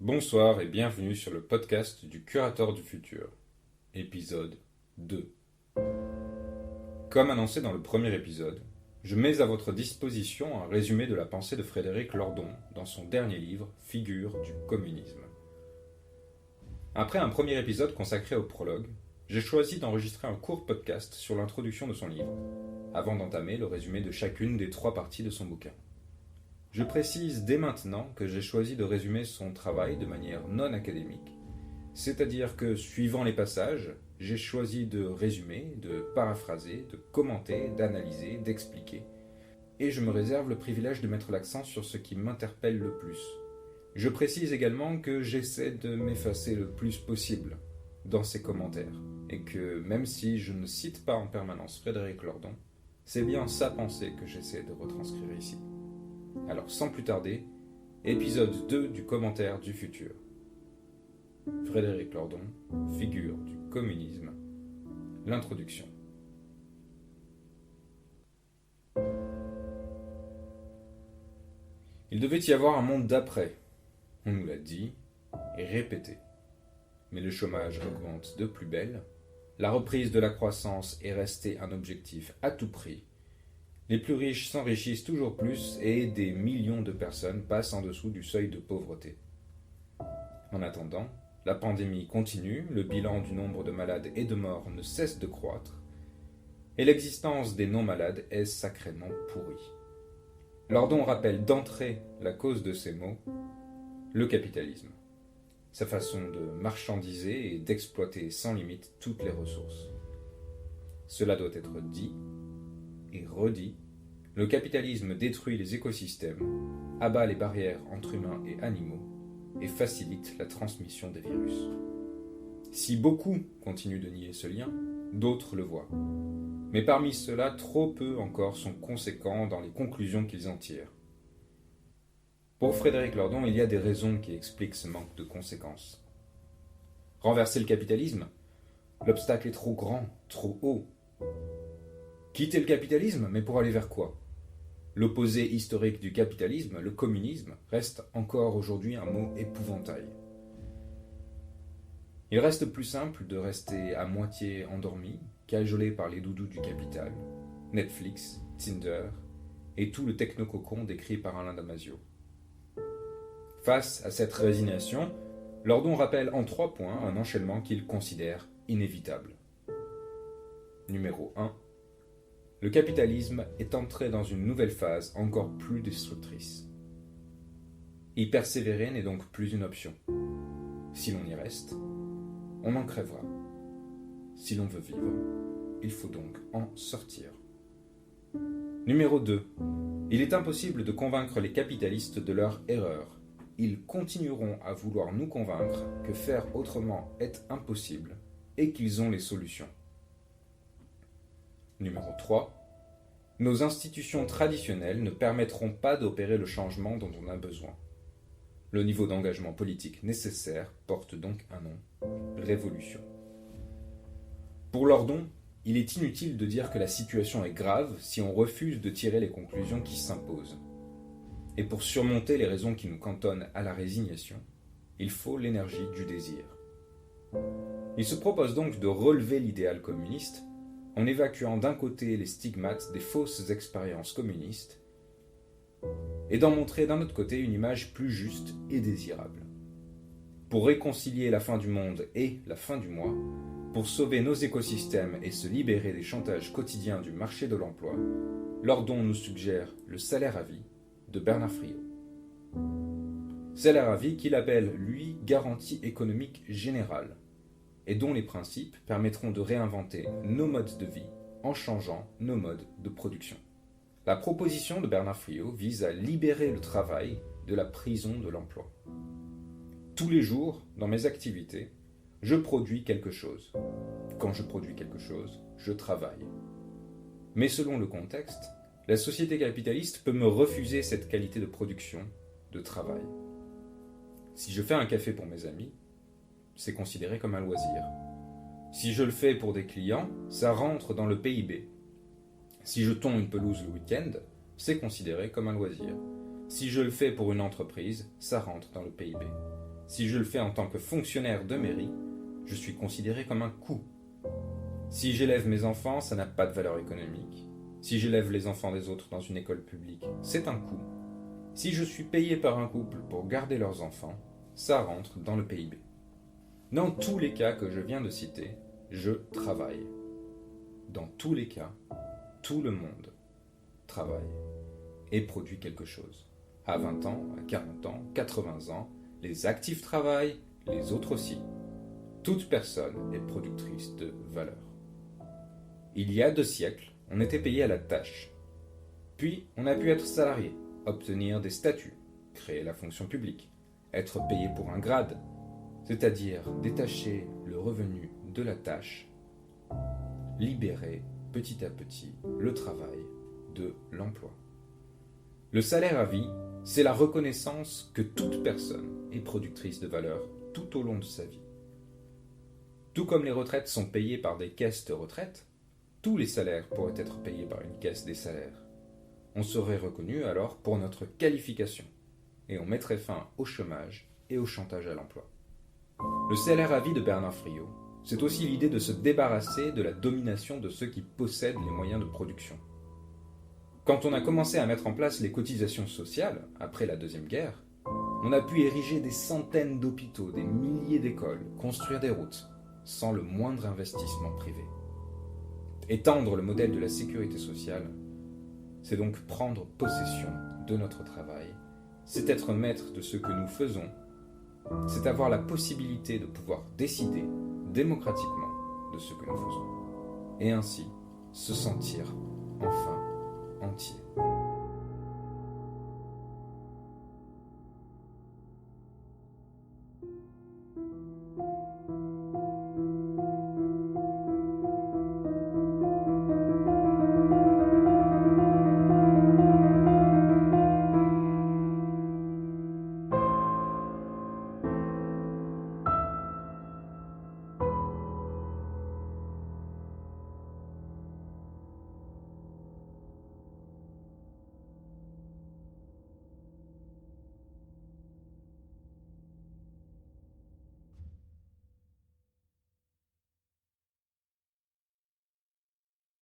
Bonsoir et bienvenue sur le podcast du Curateur du Futur, épisode 2. Comme annoncé dans le premier épisode, je mets à votre disposition un résumé de la pensée de Frédéric Lordon dans son dernier livre, Figures du communisme. Après un premier épisode consacré au prologue, j'ai choisi d'enregistrer un court podcast sur l'introduction de son livre, avant d'entamer le résumé de chacune des 3 parties de son bouquin. Je précise dès maintenant que j'ai choisi de résumer son travail de manière non académique, c'est-à-dire que, suivant les passages, j'ai choisi de résumer, de paraphraser, de commenter, d'analyser, d'expliquer, et je me réserve le privilège de mettre l'accent sur ce qui m'interpelle le plus. Je précise également que j'essaie de m'effacer le plus possible dans ces commentaires, et que même si je ne cite pas en permanence Frédéric Lordon, c'est bien sa pensée que j'essaie de retranscrire ici. Alors sans plus tarder, épisode 2 du commentaire du futur. Frédéric Lordon, Figures du communisme, l'introduction. Il devait y avoir un monde d'après, on nous l'a dit et répété. Mais le chômage augmente de plus belle, la reprise de la croissance est restée un objectif à tout prix. Les plus riches s'enrichissent toujours plus et des millions de personnes passent en dessous du seuil de pauvreté. En attendant, la pandémie continue, le bilan du nombre de malades et de morts ne cesse de croître, et l'existence des non-malades est sacrément pourrie. Lordon rappelle d'entrée la cause de ces maux, le capitalisme, sa façon de marchandiser et d'exploiter sans limite toutes les ressources. Cela doit être dit et redit, le capitalisme détruit les écosystèmes, abat les barrières entre humains et animaux et facilite la transmission des virus. Si beaucoup continuent de nier ce lien, d'autres le voient. Mais parmi ceux-là, trop peu encore sont conséquents dans les conclusions qu'ils en tirent. Pour Frédéric Lordon, il y a des raisons qui expliquent ce manque de conséquences. Renverser le capitalisme? L'obstacle est trop grand, trop haut. Quitter le capitalisme, mais pour aller vers quoi? L'opposé historique du capitalisme, le communisme, reste encore aujourd'hui un mot épouvantail. Il reste plus simple de rester à moitié endormi, cajolé par les doudous du capital, Netflix, Tinder et tout le technococon décrit par Alain Damasio. Face à cette résignation, Lordon rappelle en 3 points un enchaînement qu'il considère inévitable. Numéro 1. Le capitalisme est entré dans une nouvelle phase encore plus destructrice. Y persévérer n'est donc plus une option. Si l'on y reste, on en crèvera. Si l'on veut vivre, il faut donc en sortir. Numéro 2. Il est impossible de convaincre les capitalistes de leur erreur. Ils continueront à vouloir nous convaincre que faire autrement est impossible et qu'ils ont les solutions. Numéro 3. Nos institutions traditionnelles ne permettront pas d'opérer le changement dont on a besoin. Le niveau d'engagement politique nécessaire porte donc un nom, révolution. Pour Lordon, il est inutile de dire que la situation est grave si on refuse de tirer les conclusions qui s'imposent. Et pour surmonter les raisons qui nous cantonnent à la résignation, il faut l'énergie du désir. Il se propose donc de relever l'idéal communiste en évacuant d'un côté les stigmates des fausses expériences communistes et d'en montrer d'un autre côté une image plus juste et désirable. Pour réconcilier la fin du monde et la fin du mois, pour sauver nos écosystèmes et se libérer des chantages quotidiens du marché de l'emploi, Lordon nous suggère le salaire à vie de Bernard Friot. Salaire à vie qu'il appelle, lui, garantie économique générale, et dont les principes permettront de réinventer nos modes de vie en changeant nos modes de production. La proposition de Bernard Friot vise à libérer le travail de la prison de l'emploi. Tous les jours, dans mes activités, je produis quelque chose. Quand je produis quelque chose, je travaille. Mais selon le contexte, la société capitaliste peut me refuser cette qualité de production, de travail. Si je fais un café pour mes amis, c'est considéré comme un loisir. Si je le fais pour des clients, ça rentre dans le PIB. Si je tonds une pelouse le week-end, c'est considéré comme un loisir. Si je le fais pour une entreprise, ça rentre dans le PIB. Si je le fais en tant que fonctionnaire de mairie, je suis considéré comme un coût. Si j'élève mes enfants, ça n'a pas de valeur économique. Si j'élève les enfants des autres dans une école publique, c'est un coût. Si je suis payé par un couple pour garder leurs enfants, ça rentre dans le PIB. Dans tous les cas que je viens de citer, je travaille. Dans tous les cas, tout le monde travaille et produit quelque chose. À 20 ans, à 40 ans, 80 ans, les actifs travaillent, les autres aussi. Toute personne est productrice de valeur. Il y a 2 siècles, on était payé à la tâche. Puis, on a pu être salarié, obtenir des statuts, créer la fonction publique, être payé pour un grade, c'est-à-dire détacher le revenu de la tâche, libérer petit à petit le travail de l'emploi. Le salaire à vie, c'est la reconnaissance que toute personne est productrice de valeur tout au long de sa vie. Tout comme les retraites sont payées par des caisses de retraite, tous les salaires pourraient être payés par une caisse des salaires. On serait reconnu alors pour notre qualification et on mettrait fin au chômage et au chantage à l'emploi. Le salaire à vie de Bernard Friot, c'est aussi l'idée de se débarrasser de la domination de ceux qui possèdent les moyens de production. Quand on a commencé à mettre en place les cotisations sociales, après la Deuxième Guerre, on a pu ériger des centaines d'hôpitaux, des milliers d'écoles, construire des routes, sans le moindre investissement privé. Étendre le modèle de la sécurité sociale, c'est donc prendre possession de notre travail, c'est être maître de ce que nous faisons, c'est avoir la possibilité de pouvoir décider démocratiquement de ce que nous faisons, et ainsi se sentir enfin entier.